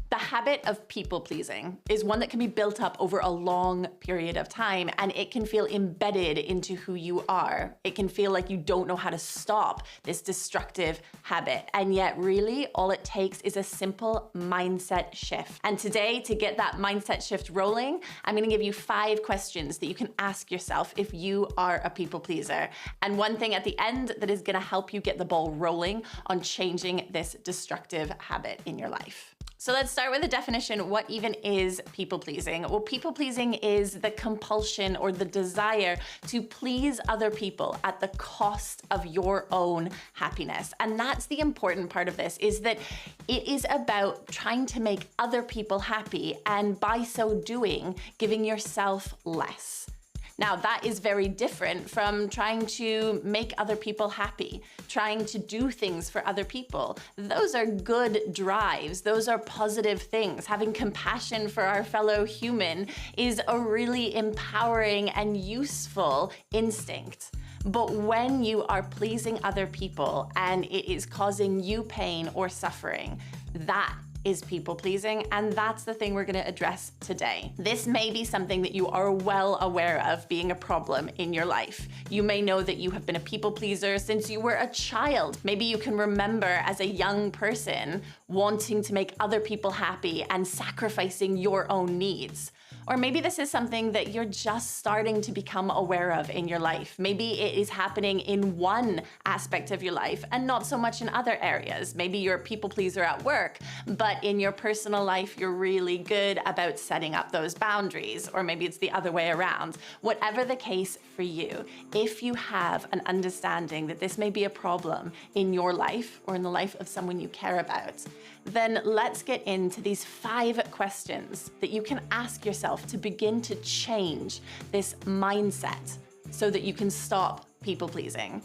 The habit of people-pleasing is one that can be built up over a long period of time, and it can feel embedded into who you are. It can feel like you don't know how to stop this destructive habit, and yet really all it takes is a simple mindset shift. And today, to get that mindset shift rolling, I'm gonna give you 5 questions that you can ask yourself if you are a people pleaser. And one thing at the end that is gonna help you get the ball rolling on changing this destructive habit in your life. So let's start with a definition. What even is people-pleasing? Well, people-pleasing is the compulsion or the desire to please other people at the cost of your own happiness. And that's the important part of this, is that it is about trying to make other people happy, and by so doing, giving yourself less. Now, that is very different from trying to make other people happy, trying to do things for other people. Those are good drives. Those are positive things. Having compassion for our fellow human is a really empowering and useful instinct. But when you are pleasing other people and it is causing you pain or suffering, that is people-pleasing, and that's the thing we're gonna address today. This may be something that you are well aware of being a problem in your life. You may know that you have been a people pleaser since you were a child. Maybe you can remember as a young person wanting to make other people happy and sacrificing your own needs. Or maybe this is something that you're just starting to become aware of in your life. Maybe it is happening in one aspect of your life and not so much in other areas. Maybe you're a people pleaser at work, but in your personal life, you're really good about setting up those boundaries. Or maybe it's the other way around. Whatever the case for you, if you have an understanding that this may be a problem in your life or in the life of someone you care about, then let's get into these 5 questions that you can ask yourself to begin to change this mindset so that you can stop people pleasing.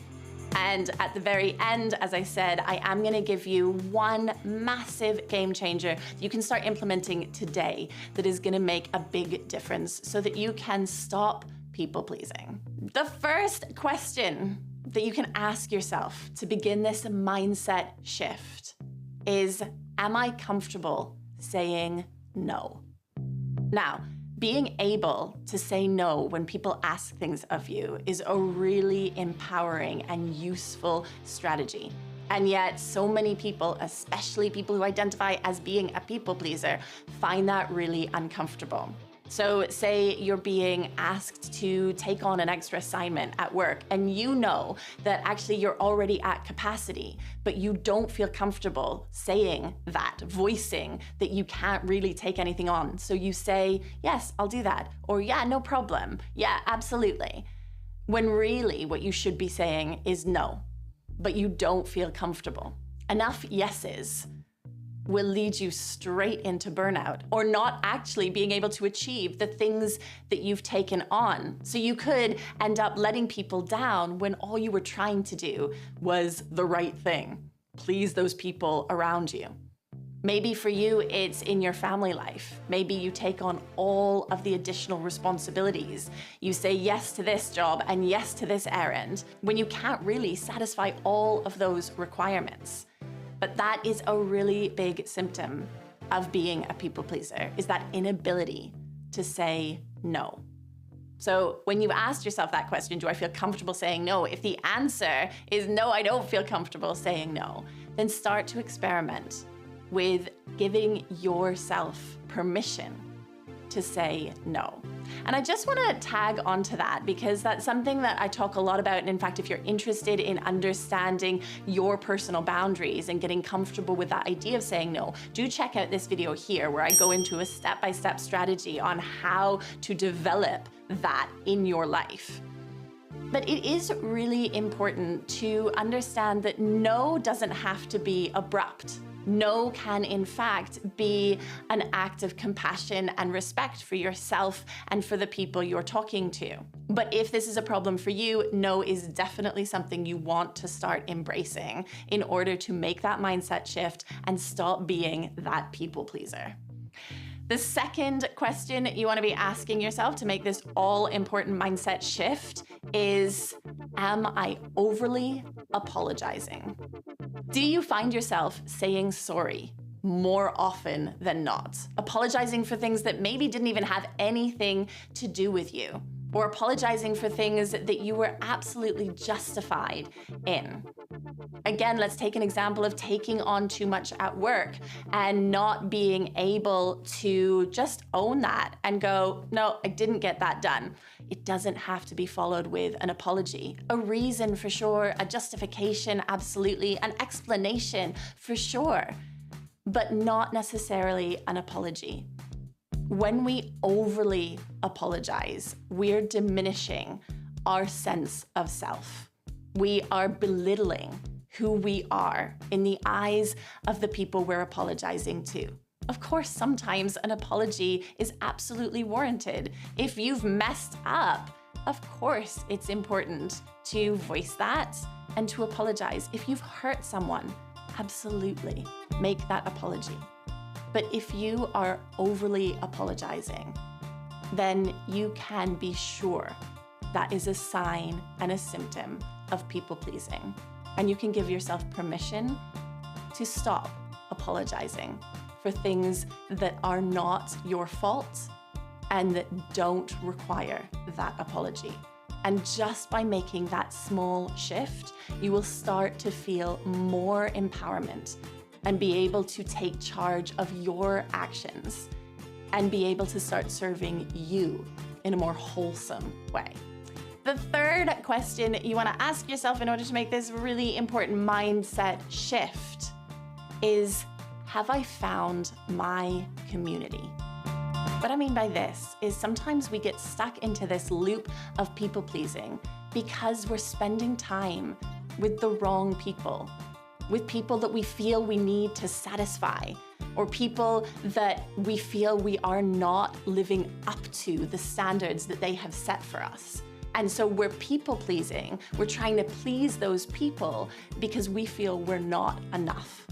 And at the very end, as I said, I am gonna give you one massive game changer that you can start implementing today that is gonna make a big difference so that you can stop people pleasing. The first question that you can ask yourself to begin this mindset shift is, am I comfortable saying no? Now, being able to say no when people ask things of you is a really empowering and useful strategy. And yet so many people, especially people who identify as being a people pleaser, find that really uncomfortable. So say you're being asked to take on an extra assignment at work and you know that actually you're already at capacity, but you don't feel comfortable saying that, voicing that you can't really take anything on. So you say, yes, I'll do that. Or yeah, no problem. Yeah, absolutely. When really what you should be saying is no, but you don't feel comfortable. Enough yeses will lead you straight into burnout or not actually being able to achieve the things that you've taken on. So you could end up letting people down when all you were trying to do was the right thing, please those people around you. Maybe for you, it's in your family life. Maybe you take on all of the additional responsibilities. You say yes to this job and yes to this errand when you can't really satisfy all of those requirements. But that is a really big symptom of being a people pleaser, is that inability to say no. So when you've asked yourself that question, do I feel comfortable saying no? If the answer is no, I don't feel comfortable saying no, then start to experiment with giving yourself permission to say no. And I just want to tag onto that because that's something that I talk a lot about. And in fact, if you're interested in understanding your personal boundaries and getting comfortable with that idea of saying no, do check out this video here where I go into a step-by-step strategy on how to develop that in your life. But it is really important to understand that no doesn't have to be abrupt. No can, in fact, be an act of compassion and respect for yourself and for the people you're talking to. But if this is a problem for you, no is definitely something you want to start embracing in order to make that mindset shift and stop being that people pleaser. The second question you want to be asking yourself to make this all-important mindset shift is, am I overly apologizing? Do you find yourself saying sorry more often than not. Apologizing for things that maybe didn't even have anything to do with you, or apologizing for things that you were absolutely justified in. Again, let's take an example of taking on too much at work and not being able to just own that and go, no, I didn't get that done. It doesn't have to be followed with an apology. A reason for sure, a justification, absolutely, an explanation for sure, but not necessarily an apology. When we overly apologize, we're diminishing our sense of self. We are belittling who we are in the eyes of the people we're apologizing to. Of course, sometimes an apology is absolutely warranted. If you've messed up, of course it's important to voice that and to apologize. If you've hurt someone, absolutely make that apology. But if you are overly apologizing, then you can be sure that is a sign and a symptom of people pleasing. And you can give yourself permission to stop apologizing for things that are not your fault and that don't require that apology. And just by making that small shift, you will start to feel more empowerment and be able to take charge of your actions and be able to start serving you in a more wholesome way. The third question you want to ask yourself in order to make this really important mindset shift is, have I found my community? What I mean by this is sometimes we get stuck into this loop of people pleasing because we're spending time with the wrong people, with people that we feel we need to satisfy, or people that we feel we are not living up to the standards that they have set for us. And so we're people pleasing. We're trying to please those people because we feel we're not enough.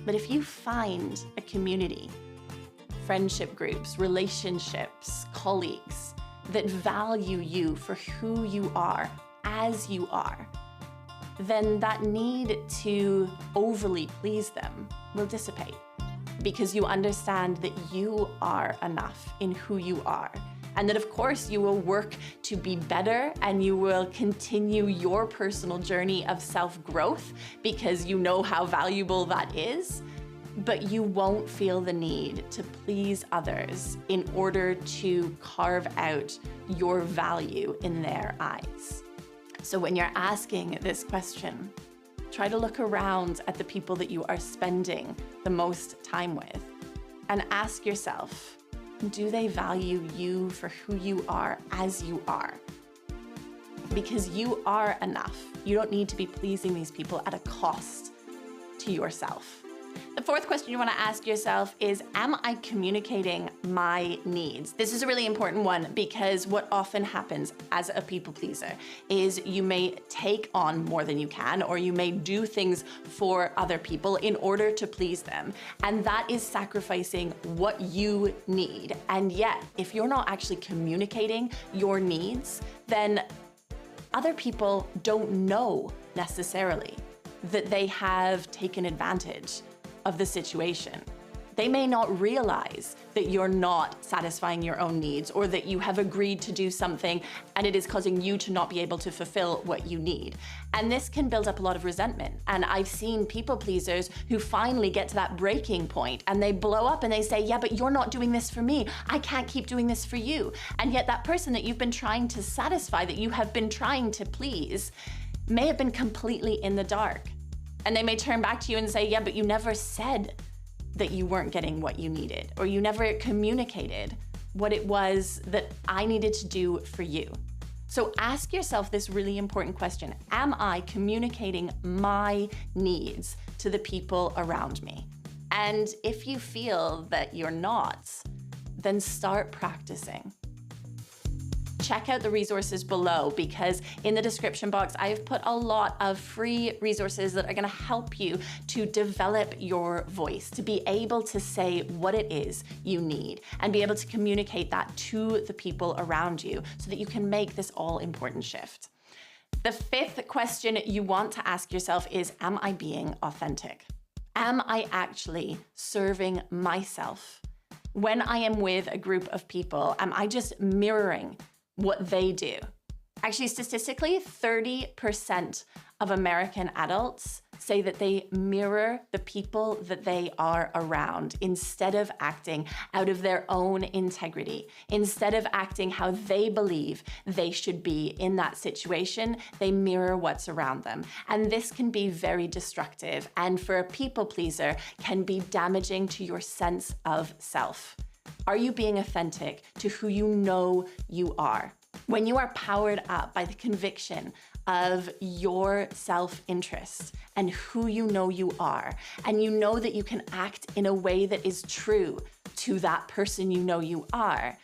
But if you find a community, friendship groups, relationships, colleagues that value you for who you are as you are, then that need to overly please them will dissipate because you understand that you are enough in who you are. And that of course you will work to be better and you will continue your personal journey of self-growth because you know how valuable that is, but you won't feel the need to please others in order to carve out your value in their eyes. So when you're asking this question, try to look around at the people that you are spending the most time with and ask yourself, do they value you for who you are as you are? Because you are enough. You don't need to be pleasing these people at a cost to yourself. The fourth question you want to ask yourself is, am I communicating my needs? This is a really important one because what often happens as a people pleaser is you may take on more than you can, or you may do things for other people in order to please them. And that is sacrificing what you need. And yet, if you're not actually communicating your needs, then other people don't know necessarily that they have taken advantage of the situation. They may not realize that you're not satisfying your own needs, or that you have agreed to do something and it is causing you to not be able to fulfill what you need. And this can build up a lot of resentment. And I've seen people pleasers who finally get to that breaking point and they blow up and they say, yeah, but you're not doing this for me. I can't keep doing this for you. And yet that person that you've been trying to satisfy, that you have been trying to please, may have been completely in the dark. And they may turn back to you and say, yeah, but you never said that you weren't getting what you needed, or you never communicated what it was that I needed to do for you. So ask yourself this really important question. Am I communicating my needs to the people around me? And if you feel that you're not, then start practicing. Check out the resources below, because in the description box, I've put a lot of free resources that are going to help you to develop your voice, to be able to say what it is you need and be able to communicate that to the people around you so that you can make this all important shift. The fifth question you want to ask yourself is, am I being authentic? Am I actually serving myself? When I am with a group of people, am I just mirroring what they do? Actually, statistically, 30% of American adults say that they mirror the people that they are around instead of acting out of their own integrity. Instead of acting how they believe they should be in that situation, they mirror what's around them. And this can be very destructive, and for a people pleaser, can be damaging to your sense of self. Are you being authentic to who you know you are? When you are powered up by the conviction of your self-interest and who you know you are, and you know that you can act in a way that is true to that person you know you are,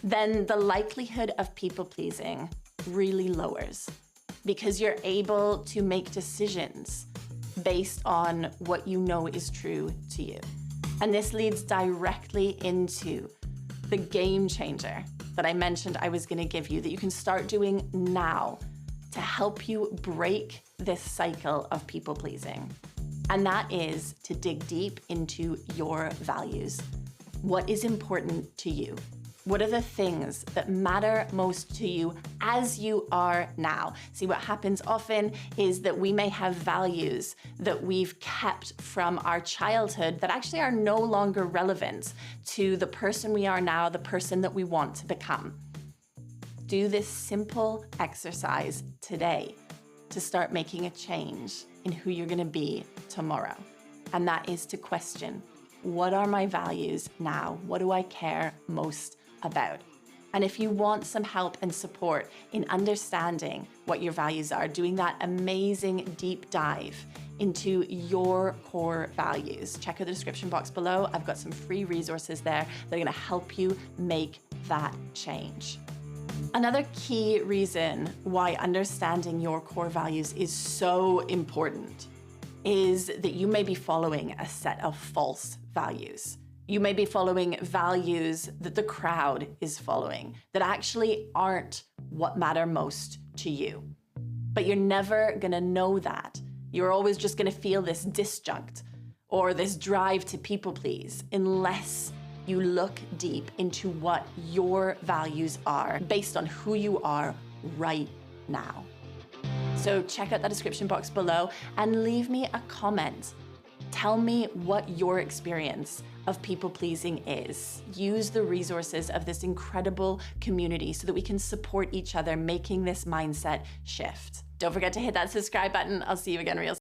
then the likelihood of people-pleasing really lowers, because you're able to make decisions based on what you know is true to you. And this leads directly into the game changer that I mentioned I was gonna give you, that you can start doing now to help you break this cycle of people pleasing. And that is to dig deep into your values. What is important to you? What are the things that matter most to you as you are now? See, what happens often is that we may have values that we've kept from our childhood that actually are no longer relevant to the person we are now, the person that we want to become. Do this simple exercise today to start making a change in who you're gonna be tomorrow. And that is to question, what are my values now? What do I care most about? And if you want some help and support in understanding what your values are, doing that amazing deep dive into your core values, check out the description box below. I've got some free resources there that are gonna help you make that change. Another key reason why understanding your core values is so important is that you may be following a set of false values. You may be following values that the crowd is following that actually aren't what matter most to you. But you're never gonna know that. You're always just gonna feel this disjunct or this drive to people please unless you look deep into what your values are based on who you are right now. So check out the description box below and leave me a comment. Tell me what your experience of people pleasing is. Use the resources of this incredible community so that we can support each other making this mindset shift. Don't forget to hit that subscribe button. I'll see you again real soon.